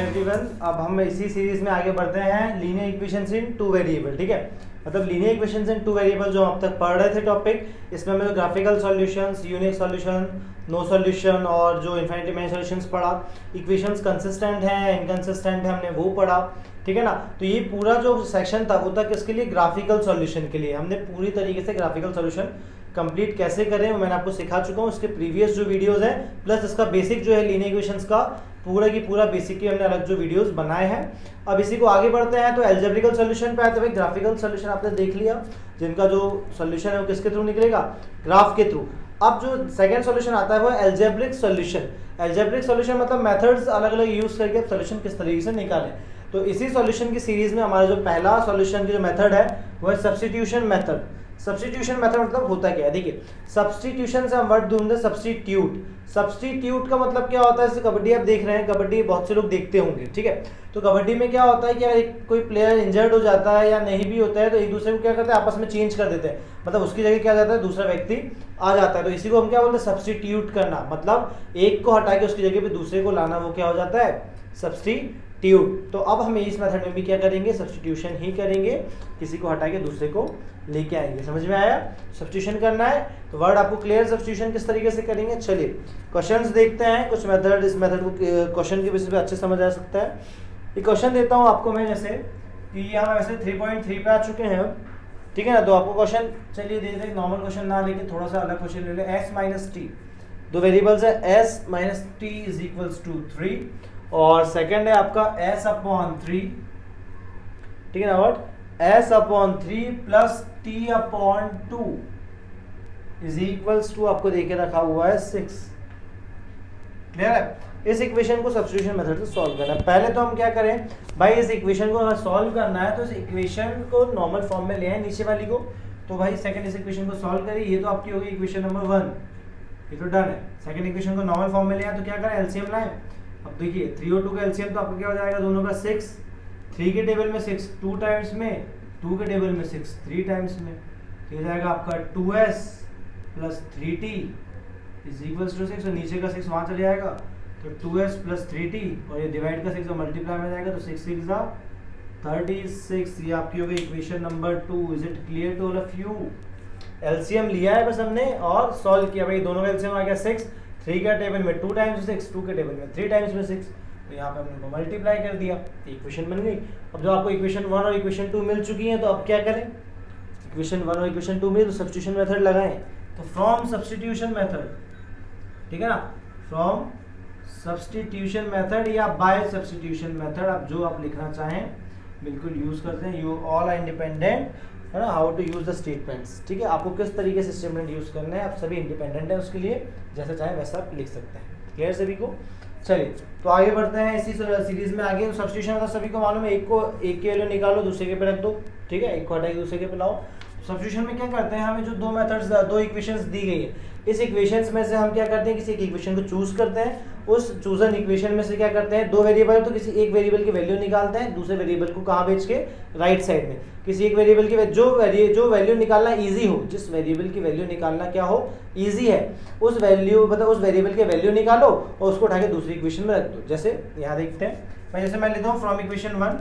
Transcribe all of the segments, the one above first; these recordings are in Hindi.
एवरीवन, अब हम इसी सीरीज में आगे बढ़ते हैं लीनियर इक्वेशंस इन टू वेरिएबल। ठीक है, मतलब लीनियर इक्वेशंस इन टू वेरिएबल जो हम अब तक पढ़ रहे थे टॉपिक, इसमें हमने graphical solutions, unique solution, no solution और जो इनफिनिटी मेनी सॉल्यूशंस पढ़ा। इक्वेशंस कंसिस्टेंट हैं, इनकंसिस्टेंट है, हमने वो पढ़ा। ठीक है ना, तो ये पूरा जो सेक्शन था वो था किसके लिए? ग्राफिकल सॉल्यूशन के लिए। हमने पूरी तरीके से ग्राफिकल सॉल्यूशन कंप्लीट कैसे करें वो मैंने आपको सिखा चुका हूँ। उसके प्रीवियस जो वीडियोस हैं प्लस इसका बेसिक जो है लीनियर इक्वेशंस का पूरा की पूरा बेसिक की हमने अलग जो वीडियोस बनाए हैं। अब इसी को आगे बढ़ते हैं तो एल्जेब्रिकल सॉल्यूशन पे आए। तो भाई ग्राफिकल सॉल्यूशन आपने देख लिया, जिनका जो सॉल्यूशन है वो किसके थ्रू निकलेगा? ग्राफ के थ्रू। अब जो सेकंड सॉल्यूशन आता है वो एल्जेब्रिक सॉल्यूशन। एल्जेब्रिक सॉल्यूशन मतलब मेथड्स अलग अलग यूज करके आप सॉल्यूशन किस तरीके से निकालें। तो इसी सॉल्यूशन की सीरीज में हमारा जो पहला सॉल्यूशन की जो मेथड है वो है सब्स्टिट्यूशन मेथड। सब्स्टिट्यूशन मेथड मतलब होता क्या है? देखिए, सब्स्टिट्यूशन से हम वर्ड ढूंढते हैं सब्स्टिट्यूट। सब्स्टिट्यूट का मतलब क्या होता है? जैसे कबड्डी आप देख रहे हैं, कबड्डी बहुत से लोग देखते होंगे। ठीक है, तो कबड्डी में क्या होता है कि अगर कोई प्लेयर इंजर्ड हो जाता है या नहीं भी होता है तो एक दूसरे को क्या करते हैं? आपस में चेंज कर देते हैं, मतलब उसकी जगह क्या जाता है? दूसरा व्यक्ति आ जाता है। तो इसी को हम क्या बोलते हैं? सब्स्टिट्यूट करना। मतलब एक को हटा के उसकी जगह पे दूसरे को लाना, वो क्या हो जाता है? सब्स्टिट्यूट। तो अब हम इस मेथड में भी क्या करेंगे? सब्स्टिट्यूशन ही करेंगे, किसी को हटा के दूसरे को लेके आएंगे। समझ में आया? सब्स्टिट्यूशन करना है तो वर्ड आपको क्लियर। सब्स्टिट्यूशन किस तरीके से करेंगे, चलिए क्वेश्चंस देखते हैं कुछ मेथड। इस मेथड को क्वेश्चन के बेसिस पे अच्छे समझ आ सकता है। एक क्वेश्चन देता हूँ आपको मैं, जैसे कि यहाँ वैसे 3.3 पे आ चुके हैं अब। ठीक है ना, तो आपको क्वेश्चन चलिए दे दें, नॉर्मल क्वेश्चन ना लेके थोड़ा सा अलग क्वेश्चन ले लें। s माइनस टी, दो वेरिएबल्स है s minus t is equals to 3 और सेकंड है आपका s अपॉन 3। ठीक है ना, what? s upon 3 plus t upon 2 is equals to आपको देके रखा हुआ है 6। क्लियर है? इस इक्वेशन को सब्स्टिट्यूशन मेथड से सॉल्व करना है। पहले तो हम क्या करें भाई, इस इक्वेशन को अगर सॉल्व करना है तो इस इक्वेशन को नॉर्मल फॉर्म में ले आए नीचे वाली को। तो भाई सेकंड इस इक्वेशन को सॉल्व करिए, ये तो आपकी हो गई इक्वेशन नंबर 1, ये तो डन है। सेकंड इक्वेशन को नॉर्मल फॉर्म में ले आए तो क्या करें? एलसीएम लाएं। अब देखिए 3 और 2 का एलसीएम तो आपका क्या हो जाएगा? दोनों का 6। 3 के टेबल में 6 2 टाइम्स में, 2 के टेबल में 6 3 टाइम्स में, तो ये जाएगा आपका 2s plus 3t is equals to 6 और नीचे का 6 वहाँ चले जाएगा तो 2s प्लस 3t और ये डिवाइड का 6 मल्टीप्लाई में जाएगा तो 6 6 36। ये आपकी हो गई equation number 2। Is it clear to all of you? LCM लिया है बस हमने और सॉल्व किया। भाई दोनों का एलसीएम आ गया 6, 3 के टेबल में 2 टाइम्स 6, 2 के टेबल में 3 टाइम्स में 6, तो यहाँ पे हमने उनको मल्टीप्लाई कर दिया, इक्वेशन बन गई। अब जो आपको इक्वेशन 1 और इक्वेशन 2 मिल चुकी है तो अब क्या करें? इक्वेशन 1 और इक्वेशन 2 मिली तो सब्स्टिट्यूशन मेथड लगाएं। तो फ्रॉम सब्स्टिट्यूशन मेथड, ठीक है ना, फ्रॉम सब्स्टिट्यूशन मेथड या बाय सब्स्टिट्यूशन मेथड, आप जो आप लिखना चाहें बिल्कुल यूज करते हैं। यू ऑल आर इंडिपेंडेंट, है ना, how to use the statements. ठीक है, आपको किस तरीके से स्टेटमेंट यूज करना है, आप सभी इंडिपेंडेंट है उसके लिए, जैसा चाहे वैसा आप लिख सकते हैं। क्लियर सभी को? चलिए तो आगे बढ़ते हैं इसी सीरीज में आगे। सब्स्टिट्यूशन मतलब सभी को मालूम है, एक की वैल्यू निकालो दूसरे के पे रख दो। ठीक है, एक को हटा के दूसरे के पे लाओ। सब्स्टिट्यूशन में क्या करते हैं, हमें जो दो मेथड्स, दो इक्वेशंस दी गई है, इस इक्वेशंस में से हम क्या करते हैं? किसी एक इक्वेशन को चूज करते हैं। उस चूजन इक्वेशन में से क्या करते हैं? दो वेरिएबल है तो किसी एक वेरिएबल की वैल्यू निकालते हैं, दूसरे वेरिएबल को कहाँ भेज के? राइट साइड में। किसी एक वेरिएबल की जो वैल्यू निकालना इजी हो, जिस वेरिएबल की वैल्यू निकालना क्या हो? इजी है, उस वैल्यू मतलब उस वेरिएबल की वैल्यू निकालो और उसको उठा के दूसरी इक्वेशन में रख दो। जैसे यहाँ देखते हैं, मैं जैसे मैं लेता हूँ फ्रॉम इक्वेशन 1,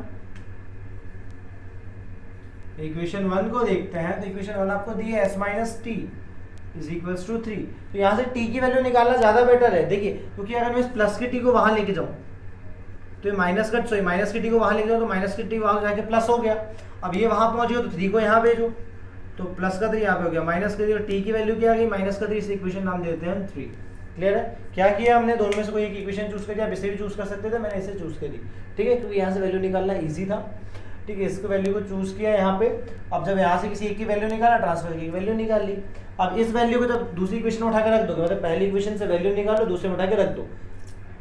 इक्वेशन 1 को देखते हैं। तो इक्वेशन 1 आपको दी है s minus t is equals to 3। तो यहाँ से t की वैल्यू निकालना ज़्यादा बेटर है। देखिए, क्योंकि अगर मैं इस प्लस के t को वहाँ लेके जाऊँ तो ये माइनस के t को वहाँ लेके जाऊँ तो माइनस के t वहाँ जाके प्लस हो गया। अब ये वहाँ पहुँच गया तो 3 को यहाँ भेजो तो प्लस का 3 यहाँ पे हो गया, माइनस का 3 और t की वैल्यू क्या आ गई? माइनस का 3। इस इक्वेशन नाम देते हैं 3। क्लियर है? क्या किया हमने? दोनों में से कोई एक इक्वेशन चूज कर दिया, आप इसे भी चूज कर सकते थे, मैंने इसे चूज करी। ठीक है, क्योंकि यहाँ से वैल्यू निकालना ईजी था। ठीक है, इसको वैल्यू को चूज किया यहाँ पे। अब जब यहाँ से किसी एक की वैल्यू निकाला, ट्रांसफर की वैल्यू निकाल ली। अब इस वैल्यू को जब दूसरी इक्वेशन में उठा के रख दोगे, मतलब पहली इक्वेशन से वैल्यू निकालो, दूसरे में उठा के रख दो।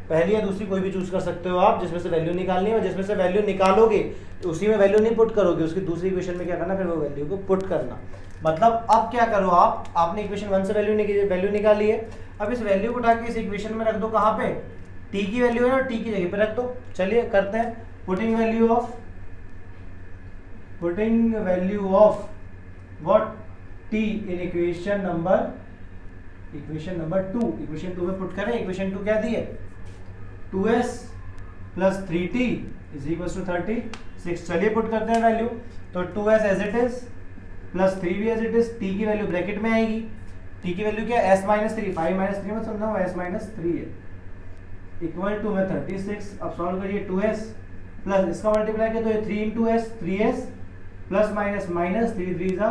पहली या दूसरी कोई भी चूज कर सकते हो आप, जिसमें से वैल्यू निकालनी है, और जिसमें से वैल्यू निकालोगे तो उसी में वैल्यू नहीं पुट करोगे, उसकी दूसरी इक्वेशन में क्या करना? फिर वो वैल्यू को पुट करना। मतलब अब क्या करो आपने इक्वेशन 1 से वैल्यू निकाली है, अब इस वैल्यू को उठा के इस इक्वेशन में रख दो। कहाँ पे? t की वैल्यू है ना, t की जगह पे रख दो। चलिए करते हैं। Putting value of what? t in equation number 2। Equation 2 में पुट करें। इक्वेशन 2 क्या दी है? 2s plus 3t is equal to 36। चलिए पुट करते हैं वैल्यू। तो 2s as it is plus 3 भी एज इट इज, t की वैल्यू ब्रैकेट में आएगी, t की वैल्यू क्या है s माइनस 3, 5 माइनस 3 में समझा s माइनस 3 है, इक्वल टू में 36। अब सॉल्व करिए 2s प्लस इसका मल्टीप्लाई किया तो ये 3 into S 3s plus minus minus 3 3 जा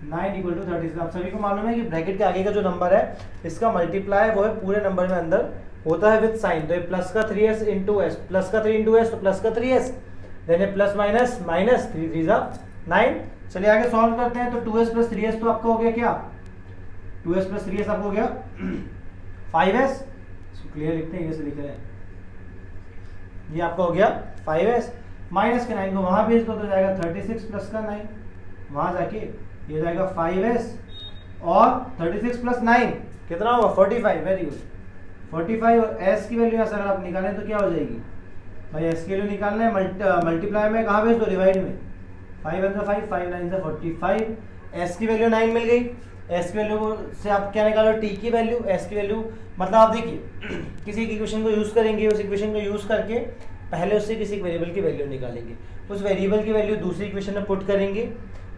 9 इक्वल टू 36। आप सभी को मालूम है कि ब्रैकेट के आगे का जो नंबर है इसका मल्टीप्लाई वो है पूरे नंबर में अंदर होता है विद साइन। तो ये प्लस का 3s इंटू एस, प्लस का 3 इंटू एस तो प्लस का 3s, देन ये प्लस माइनस माइनस 3 3 जा 9। चलिए आगे सॉल्व करते हैं। तो 2s प्लस 3s तो आपका हो गया क्या, 2s प्लस 3s आपको हो गया 5s, इसको क्लियर लिखते हैं, कैसे लिख रहे हैं, ये आपका हो गया 5s। माइनस के 9 को वहां भेज दो तो जाएगा 36 प्लस का 9, वहां जाके ये जाएगा 5s और 36 प्लस 9 कितना होगा 45। Very good 45। और s की वैल्यू अगर आप निकालें तो क्या हो जाएगी भाई, s की वैल्यू निकालना है मल्टीप्लाई में कहाँ भेज दो, डिवाइड में, 5 1 5 5 9 45। s की वैल्यू 9 मिल गई, s की वैल्यू से आप क्या निकालो t की वैल्यू, s की वैल्यू मतलब आप देखिए किसी इक्वेशन को यूज करेंगे, उस इक्वेशन को यूज करके पहले उससे किसी वेरिएबल की वैल्यू निकालेंगे, उस वेरिएबल की वैल्यू दूसरी इक्वेशन में पुट करेंगे,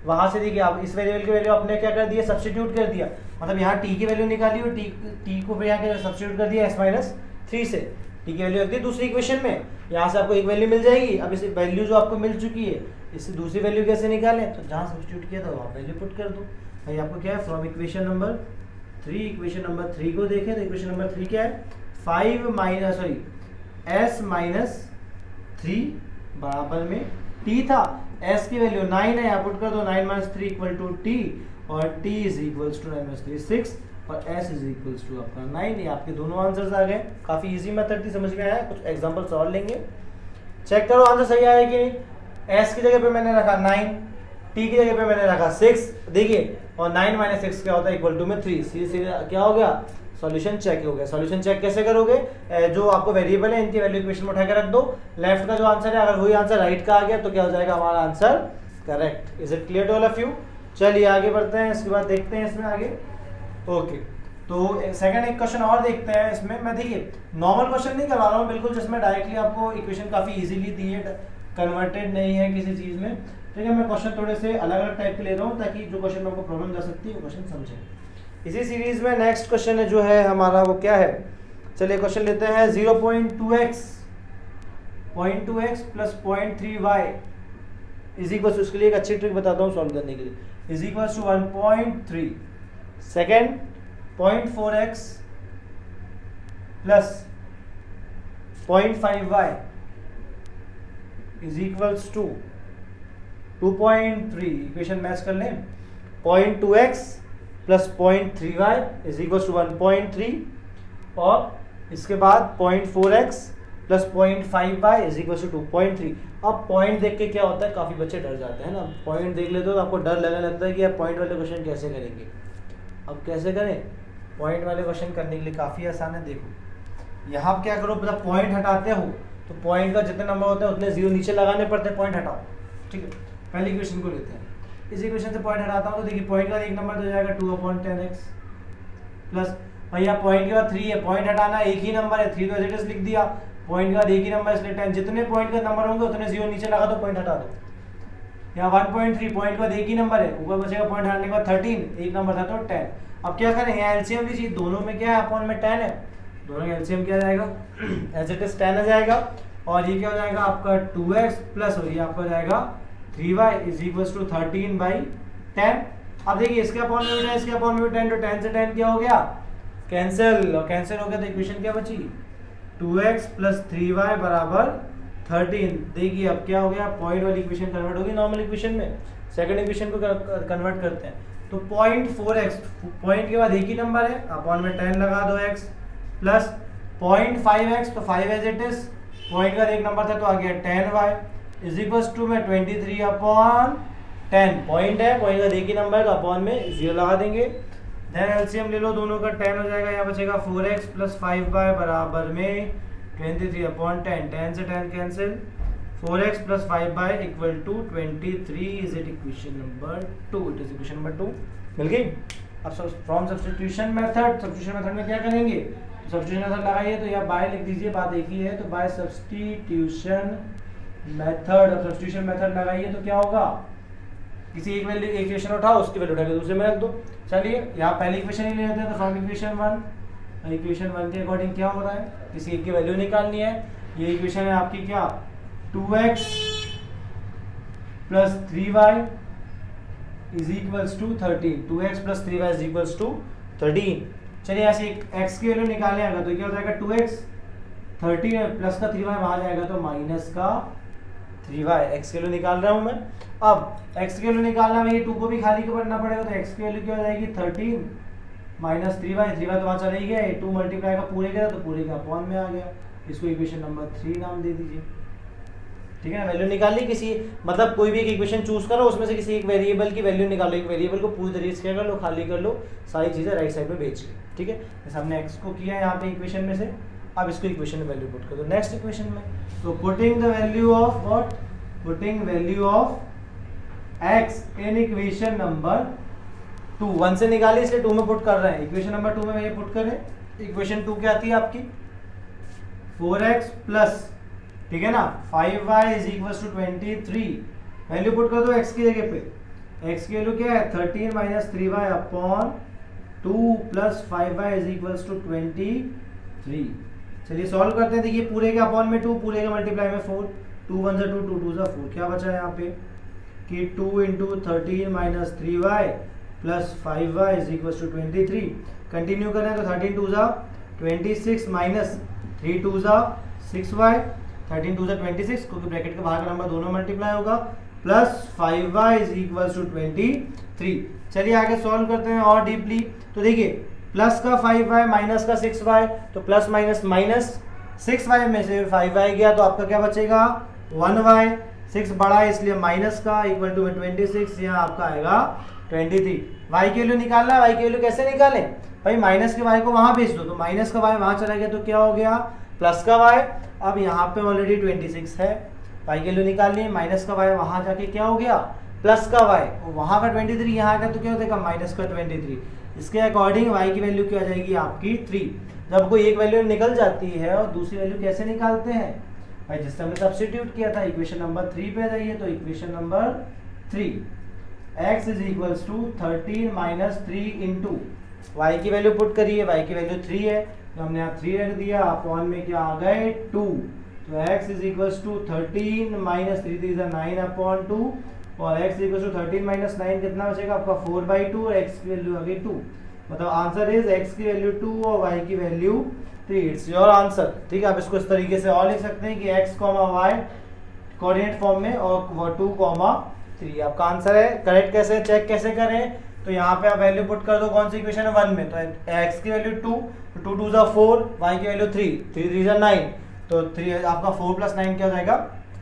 वहां से देखिए आप इस वेरिएबल की वैल्यू आपने क्या कर दिया, सब्स्टिट्यूट कर दिया, मतलब यहाँ t की वैल्यू निकाली और t को यहाँ सब्स्टिट्यूट कर दिया s माइनस 3 से, t की वैल्यू रख दी दूसरी इक्वेशन में, यहाँ से आपको एक वैल्यू मिल जाएगी। अब इस वैल्यू जो आपको मिल चुकी है इससे दूसरी वैल्यू कैसे निकालें, तो जहाँ सब्स्टिट्यूट किया था वहाँ वैल्यू पुट कर दो। भाई आपको क्या है, from equation number 3, equation number 3 को देखें तो इक्वेशन नंबर 3 क्या है, 5 माइनस s माइनस 3 बराबर में t था, s की वैल्यू 9 है, यहाँ पुट कर दो 9 माइनस 3 इक्वल टू t और t is equals to 9 minus 3 6 और s इज इक्वल्स टू आपका 9। ये आपके दोनों आंसर्स आ गए। काफी इजी मेथड थी, समझ में आया। कुछ एग्जांपल्स और लेंगे, चेक करो आंसर सही आया कि नहीं। s की जगह पे मैंने रखा 9, t की जगह पे मैंने रखा 6, देखिए, और 9 माइनस 6 क्या होता है, इक्वल टू में 3। सीधे क्या हो गया, सॉल्यूशन चेक हो गया। सॉल्यूशन चेक कैसे करोगे, जो आपको वेरिएबल है इनकी वैल्यू इक्वेशन में उठा के रख दो, लेफ्ट का जो आंसर है अगर वही आंसर राइट का आ गया तो क्या हो जाएगा हमारा answer correct. Is it clear to all of you. चलिए आगे बढ़ते हैं, इसके बाद देखते हैं इसमें आगे। ओके, तो सेकंड एक क्वेश्चन और देखते हैं। इसमें मैं देखिए नॉर्मल क्वेश्चन नहीं करवा रहा हूँ बिल्कुल, जिसमें डायरेक्टली आपको इक्वेशन काफी इजीली दी है, कन्वर्टेड नहीं है किसी चीज में, ठीक है। मैं क्वेश्चन थोड़े से अलग अलग टाइप के ले रहा हूँ ताकि जो क्वेश्चन में आपको प्रॉब्लम जा सकती है वो क्वेश्चन समझें। इसी सीरीज में नेक्स्ट क्वेश्चन है जो है हमारा वो क्या है, चलिए क्वेश्चन लेते हैं। 0.2x plus 0.3y is equal to, उसके लिए एक अच्छी ट्रिक बताता हूँ सॉल्व करने के लिए, is equal to 1.3। Second 0.4x plus 0.5y is equals to 2.3। Equation match कर लें, 0.2x plus 0.3y is equals to 1.3 और इसके बाद 0.4x plus 0.5y is equals to 2.3। अब पॉइंट देख के क्या होता है, काफी बच्चे डर जाते हैं ना, पॉइंट देख लेते हो तो आपको डर लगने लगता है कि यार पॉइंट वाले क्वेश्चन कैसे करेंगे। अब कैसे करें, पॉइंट वाले क्वेश्चन करने के लिए काफी आसान है। देखो यहाँ क्या करो, जब पॉइंट हटाते हो तो पॉइंट का जितने नंबर होते हैं उतने जीरो नीचे लगाने पड़ते हैं, पॉइंट हटाओ, ठीक है। पहले इक्वेशन को लेते हैं, इस इक्वेशन से पॉइंट हटाता हूँ तो देखिए पॉइंट का एक नंबर तो जाएगा 2/10x प्लस भैया पॉइंट के बाद 3 है, पॉइंट हटाना एक ही नंबर है, 3 तो एज इट इज लिख दिया, पॉइंट के बाद एक ही नंबर इसलिए 10, जितने पॉइंट का नंबर होंगे उतने जीरो नीचे लगा दो, पॉइंट हटा दो। यहाँ 1.3 पॉइंट के बाद एक ही नंबर है, ऊपर बचेगा पॉइंट हटाने के बाद 13, एक नंबर था तो 10। अब क्या करें, यहाँ एलसीएम लीजिए, दोनों में क्या है, अपॉन में 10 है, दोनों का एलसीएम क्या जाएगा एज इट इज 10 आ जाएगा, और ये क्या हो जाएगा आपका 2x प्लस और ये आपका जाएगा 3y इज इक्वल्स टू 13/10। अब देखिए इसके अपॉन में भी 10, इसके अपॉन में भी 10, तो 10 से 10 क्या हो गया, कैंसिल, और कैंसिल हो गया तो इक्वेशन क्या बची, 2x प्लस 3y बराबर 13। देखिए अब क्या हो गया, पॉइंट वाली इक्वेशन कन्वर्ट होगी नॉर्मल इक्वेशन में, सेकंड इक्वेशन को कन्वर्ट करते हैं तो 0.4x, पॉइंट के बाद एक ही नंबर है, अपॉन में 10 लगा दो x प्लस 0.5x तो 5 एज इट इज, पॉइंट का एक नंबर था तो आ गया 10y इज इक्वल्स टू में 23/10। पॉइंट है, पॉइंट का एक ही नंबर है तो अपॉन में 0 लगा देंगे। देन एलसीएम ले लो, दोनों का 10 हो जाएगा, यहाँ बचेगा 4x प्लस 5y बराबर में 23/10, 10 से 10 cancel, 4x plus 5y equal to 23 is it equation number 2, it is equation number 2 मिल गई। अब फ्रॉम सब्स्टिट्यूशन मेथड में क्या करेंगे, सब्स्टिट्यूशन मेथड लगाइए तो या बाय लिख दीजिए, बात एक ही है। तो बाय सब्स्टिट्यूशन मेथड, अब सब्स्टिट्यूशन मेथड लगाइए तो क्या होगा, किसी एक वैल्यू एक इक्वेशन उठाओ, उसकी वैल्यू उठा के दूसरे में रख दो। चलिए यहाँ पहली इक्वेशन ही ले लेते हैं, तो फ्रॉम इक्वेशन 1, इक्वेशन 1 के अकॉर्डिंग क्या हो रहा है, किसी एक की वैल्यू निकालनी है। ये इक्वेशन है आपकी क्या, 2x plus 3y is equals to 13, 2x plus 3y is equals to 13। चलिए ऐसे x की वैल्यू निकाले आएगा तो क्या हो जाएगा, 2x 13 प्लस का 3y वहां जाएगा तो माइनस का 3y, x की वैल्यू निकाल रहा हूं मैं। अब x की वैल्यू निकालना में ये 2 को भी खाली करना पड़ेगा, तो x की वैल्यू क्या हो जाएगी, 13 माइनस 3y, 3y तो वहां चला ही गया, 2 मल्टीप्लाई का पूरे का तो पूरे का अपॉन में आ गया, इसको इक्वेशन नंबर 3 नाम दे दीजिए। ठीक है ना, वैल्यू निकाल ली किसी, मतलब कोई भी एक इक्वेशन चूज करो, उसमें से किसी एक वेरिएबल की वैल्यू निकालो, एक वेरिएबल को पूरी तरीके से क्या कर लो, खाली कर लो, सारी चीजें राइट साइड में बेच लो। ठीक है, जैसे हमने x को किया यहाँ पे इक्वेशन में से, अब इसको इक्वेशन में वैल्यू पुट कर दो नेक्स्ट इक्वेशन में। तो putting the value of what, putting value of x in equation number 2, 1 से निकाली इसलिए 2 में पुट कर रहे हैं, इक्वेशन नंबर 2 में वैल्यू पुट करें। इक्वेशन 2 क्या आती है आपकी, 4x प्लस, ठीक है ना, 5y is equal to 23, value put कर दो x की जगह पे, x की वैल्यू क्या है 13 minus 3y upon 2 plus 5y is equal to 23। चलिए सॉल्व करते हैं, देखिए पूरे के अपॉन में 2, पूरे का मल्टीप्लाई में 4, 2 1 2 2 2 4, क्या बचा है यहाँ पे कि 2 into 13 minus 3y plus 5y is equal to 23। Continue करें तो 13 2 26 माइनस 3 2 6y, 13 2 26 क्योंकि ब्रैकेट के बाहर का नंबर दोनों मल्टीप्लाई होगा, plus 5y is equal to 23। चलिए आगे सॉल्व करते हैं और डीपली। तो देखिए प्लस का 5y माइनस का 6y, तो प्लस माइनस माइनस, 6y में से 5y गया तो आपका क्या बचेगा 1y, 6 बड़ा है इसलिए माइनस का इक्वल टू 26, यहाँ आपका आएगा 23। y की वैल्यू निकालना है, y की वैल्यू कैसे निकालें भाई, माइनस के y को वहां भेज दो, तो माइनस का y वहां चला गया तो क्या हो गया प्लस का y, अब यहाँ पे ऑलरेडी 26 है, y की वैल्यू निकालनी है, माइनस का y वहां जाके क्या हो गया प्लस का y, वहां का 23 यहाँ आएगा तो क्या हो जाएगा माइनस का 23। इसके अकॉर्डिंग y की वैल्यू क्या आ जाएगी आपकी 3। जब कोई एक वैल्यू निकल जाती है और दूसरी वैल्यू कैसे निकालते हैं भाई, जिससे हमने सब्स्टिट्यूट किया था, इक्वेशन नंबर 3 पे जाइए, तो equation number 3 x is equals to 13 minus 3 into y की वैल्यू पुट करिए, y की वैल्यू 3 है तो हमने यहाँ 3 रख दिया, अपॉन में क्या आ गए 2, तो x is equals to 13 minus 3 is 9 upon 2, और x is equals to 13 minus 9 कितना बचेगा आपका 4/2, और x की वैल्यू आ गई 2, मतलब आंसर इज x की वैल्यू 2 और y की वैल्यू 3, इट्स योर आंसर। ठीक है, आप इसको इस तरीके से और लिख सकते हैं कि x, y कोऑर्डिनेट फॉर्म में और 2, 3 आपका आंसर है। करेक्ट कैसे चेक कैसे करें, तो यहाँ पे आप वैल्यू पुट कर दो कौन सी इक्वेशन है 1 में, तो x की वैल्यू 2, तो 2 2 4, y की वैल्यू 3, 3 3 9, तो 3 आपका 4 प्लस 9 क्या हो जाएगा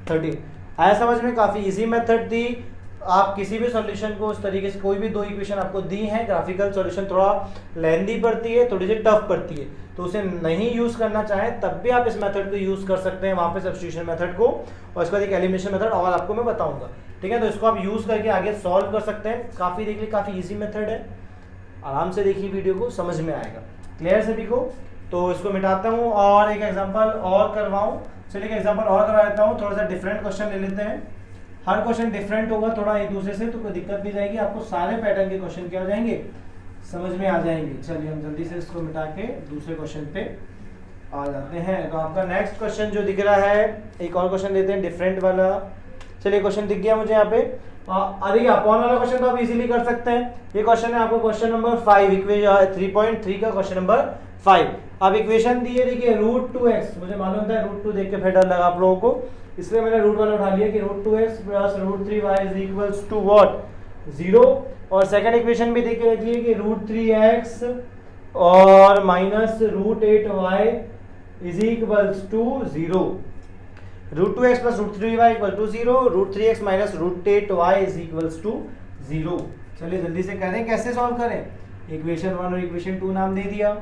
13। आया समझ में, काफी इजी मेथड थी। आप किसी भी सॉल्यूशन को उस तरीके से, कोई भी दो इक्वेशन आपको दी है, ग्राफिकल सॉल्यूशन थोड़ा लेंथी पड़ती है, थोड़ी सी टफ पड़ती है, तो उसे नहीं यूज करना चाहें तब भी आप इस मेथड को यूज कर सकते हैं वहां पे सब्स्टिट्यूशन मेथड को, और इसके बाद एक एलिमिनेशन मेथड और आपको मैं बताऊंगा। ठीक है, तो इसको आप यूज करके आगे सॉल्व कर सकते हैं। काफी देखिए काफी इजी मेथड है, आराम से देखिए वीडियो को, समझ में आएगा। क्लियर सभी को? तो इसको मिटाता हूँ और एक एग्जाम्पल और करवाऊँ। चलिए एक एग्जाम्पल और करवा देता हूँ, थोड़ा सा डिफरेंट क्वेश्चन ले लेते हैं। हर क्वेश्चन डिफरेंट होगा थोड़ा एक दूसरे से, तो कोई दिक्कत नहीं जाएगी, आपको सारे पैटर्न के क्वेश्चन क्या हो जाएंगे समझ में आ जाएंगे। चलिए हम जल्दी से इसको मिटा के दूसरे क्वेश्चन पे आ जाते हैं। तो आपका नेक्स्ट क्वेश्चन जो दिख रहा है, एक और क्वेश्चन लेते हैं डिफरेंट वाला। चलिए क्वेश्चन दिख गया मुझे यहाँ पे, अरे अपॉन वाला क्वेश्चन तो आप इजीली कर सकते हैं। ये क्वेश्चन है आपको क्वेश्चन नंबर 5, इक्वेशन 3.3 का क्वेश्चन नंबर 5। अब इक्वेशन दी है देखिए √2x, मुझे मालूम था √2 देख के फिर डर लगा आप लोगों को, इसलिए मैंने रूट वाला उठा लिया कि √2x plus √3y is equals to what 0। और सेकंड इक्वेशन भी देख के रखिए कि √3x और minus √8y is equals to 0। √2x plus √3y equal to 0, √3x minus √8y is equals to 0। चलिए जल्दी से करें, कैसे सॉल्व करें। इक्वेशन 1 और इक्वेशन 2 नाम दे दिया।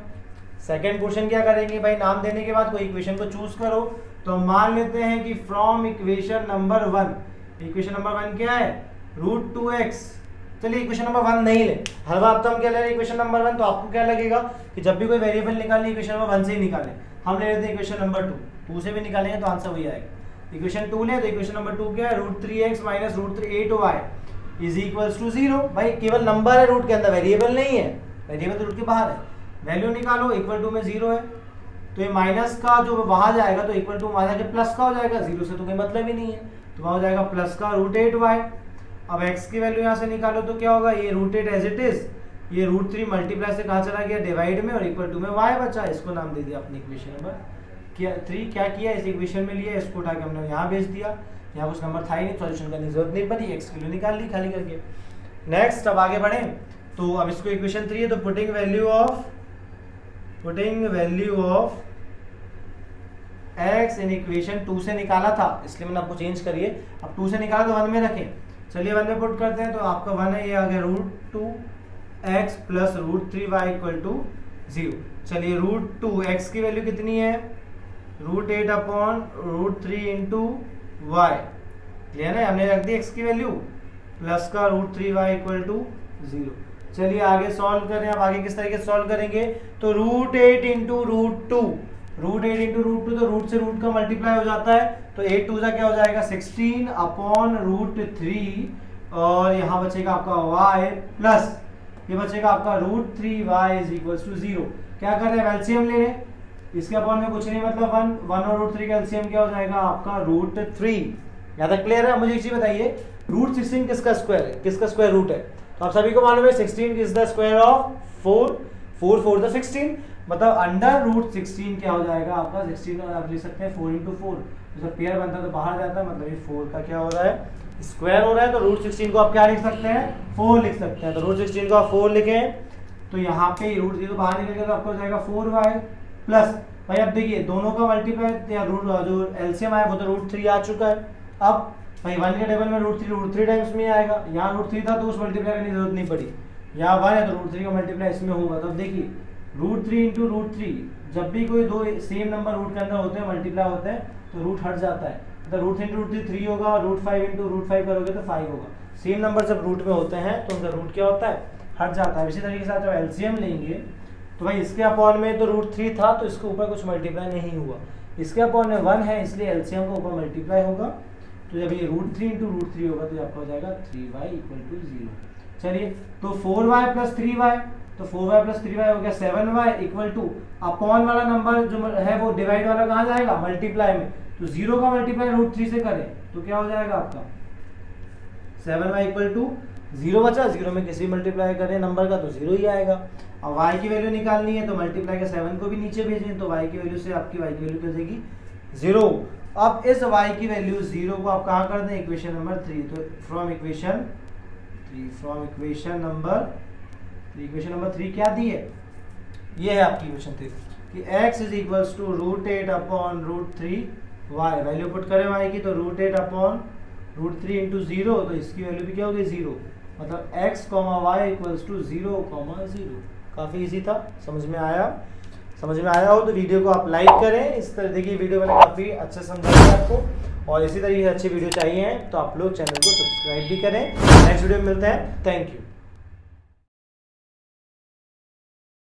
सेकंड क्वेश्चन क्या करेंगे भाई, नाम देने के बाद कोई इक्वेशन को चूज करो। तो मान लेते हैं कि from equation number 1, equation number 1 क्या है √2x चलिए इक्वेशन नंबर 1 नहीं ले, हर बार तो हम क्या ले रहे हैं इक्वेशन नंबर 1, तो आपको क्या लगेगा कि जब भी कोई वेरिएबल निकालनी इक्वेशन नंबर 1 से ही निकालें। हम ले लेते हैं इक्वेशन नंबर 2 से भी निकालेंगे तो आंसर वही आएगा। इक्वेशन 2 ले तो इक्वेशन नंबर 2 क्या है, √3x minus √3 is equals to 0। भाई केवल नंबर है रूट के अंदर, वेरिएबल नहीं है, वेरिएबल तो रूट के बाहर है। वैल्यू निकालो, इक्वल टू में 0 है तो ये माइनस का जो वहां जाएगा तो इक्वल टू वहां जाके प्लस का हो जाएगा, 0 से तो कोई मतलब ही नहीं है, तो वहां हो जाएगा प्लस का √8y। अब x की वैल्यू यहाँ से निकालो तो क्या होगा, ये √8 एज इट इज, ये √3 मल्टीप्लाई से कहाँ चला गया, डिवाइड में, और इक्वल टू में y बचा, इसको नाम दे दिया अपनी इक्वेशन नंबर 3। क्या किया, इस इक्वेशन में लिया, इसको उठा के हमने यहाँ भेज दिया, यहाँ कुछ नंबर था ही नहीं, सॉल्यूशन करने की जरूरत नहीं पड़ी, x की वैल्यू निकाल ली खाली करके। नेक्स्ट अब आगे बढ़े, तो अब इसको इक्वेशन 3 है तो putting value of x in equation 2 से निकाला था, इसलिए मैंने आपको चेंज करिए, अब 2 से निकाला तो 1 में रखें। चलिए 1 में पुट करते हैं, तो आपका 1 है, ये आ गया √2x plus √3y equal to 0। चलिए √2x की वैल्यू कितनी है, √8 अपॉन √3 इंटू y, क्लियर है, हमने रख दी x की वैल्यू प्लस का √3y इक्वल टू 0। चलिए आगे सॉल्व करें, अब आगे किस तरीके से सॉल्व करेंगे, तो √8 इंटू √2, √8 इंटू √2 तो रूट से रूट का मल्टीप्लाई हो जाता है, तो 8 2 क्या हो जाएगा 16 अपॉन √3, और यहाँ बचेगा आपका y प्लस ये बचेगा आपका √3y इज इक्वल टू 0। क्या कर रहे हैं, एलसीएम ले रहे हैं, इसके अपॉन में कुछ नहीं मतलब 1 और √3 का एलसीएम क्या हो जाएगा आपका √3। यहाँ तक क्लियर है। मुझे एक चीज बताइए, √16 किसका स्क्वायर है, किसका स्क्वायर रूट है, तो आप सभी को मालूम है 16 is the square of 4, 4 4 the 16, मतलब अंडर √16 क्या हो जाएगा आपका 16, और आप लिख सकते हैं 4 इंटू 4, जब पेयर बनता है तो बाहर जाता है, मतलब ये 4 का क्या हो रहा है स्क्वायर हो रहा है, तो √16 को आप क्या लिख सकते हैं 4 लिख सकते हैं, तो √16 को आप 4 लिखें, तो यहाँ पे √0 बाहर निकल गया तो आपको हो जाएगा 4y प्लस, भाई अब देखिए दोनों का मल्टीप्लाई या जो एलसीएम आया वो तो √3 आ चुका है, अब भाई 1 के टेबल में √3 टाइम्स में आएगा, यहाँ √3 था तो उस मल्टीप्लाई करने की जरूरत नहीं पड़ी, यहाँ 1 है तो √3 का मल्टीप्लाई इसमें होगा, तो अब देखिए √3 इंटू √3, जब भी कोई दो सेम नंबर रूट के अंदर होते हैं मल्टीप्लाई होते हैं तो रूट हट जाता है, तो √3 इंटू √3 3 होगा, और √5 इंटू √5 करोगे तो 5 होगा। सेम नंबर जब रूट में होते हैं तो उनका रूट क्या होता है हट जाता है। इसी तरीके से जब एलसीएम लेंगे तो भाई इसके अपॉन में तो √3 था तो इसके ऊपर कुछ मल्टीप्लाई नहीं हुआ, इसके अपॉन में 1 है इसलिए एलसीएम के ऊपर मल्टीप्लाई होगा, तो जब ये √3 इंटू √3 होगा तो आपका हो जाएगा 3y इक्वल टू 0। चलिए तो 4y प्लस 3y, तो 4y प्लस 3y हो गया 7y इक्वल टू अपॉन वाला नंबर जो है वो डिवाइड वाला कहाँ जाएगा मल्टीप्लाई में, तो 0 का मल्टीप्लाई √3 से करें तो क्या हो जाएगा आपका 7y इक्वल टू 0 बचा, 0 में किसी मल्टीप्लाई करें नंबर का तो 0 ही आएगा। अब y की वैल्यू निकालनी है तो मल्टीप्लाई का 7 को भी नीचे भेजें, तो y की वैल्यू से आपकी y की वैल्यू क्या हो जाएगी 0। अब इस y की वैल्यू 0 को आप कहाँ कर दें इक्वेशन नंबर 3, तो फ्रॉम इक्वेशन नंबर 3 क्या दी है, ये है आपकी इक्वेशन 3 कि x is equals to √8 upon √3y, value put करें y की तो √8 अपॉन √3 इंटू 0, तो इसकी वैल्यू भी क्या होगी 0, मतलब x, y इक्वल्स टू 0, 0। काफ़ी इजी था, समझ में आया हो तो वीडियो को आप लाइक करें। इस तरह देखिए वीडियो मैंने काफ़ी अच्छे समझाया आपको, और इसी तरीके से अच्छी वीडियो चाहिए तो आप लोग चैनल को सब्सक्राइब भी करें। नेक्स्ट वीडियो में मिलते हैं, थैंक यू।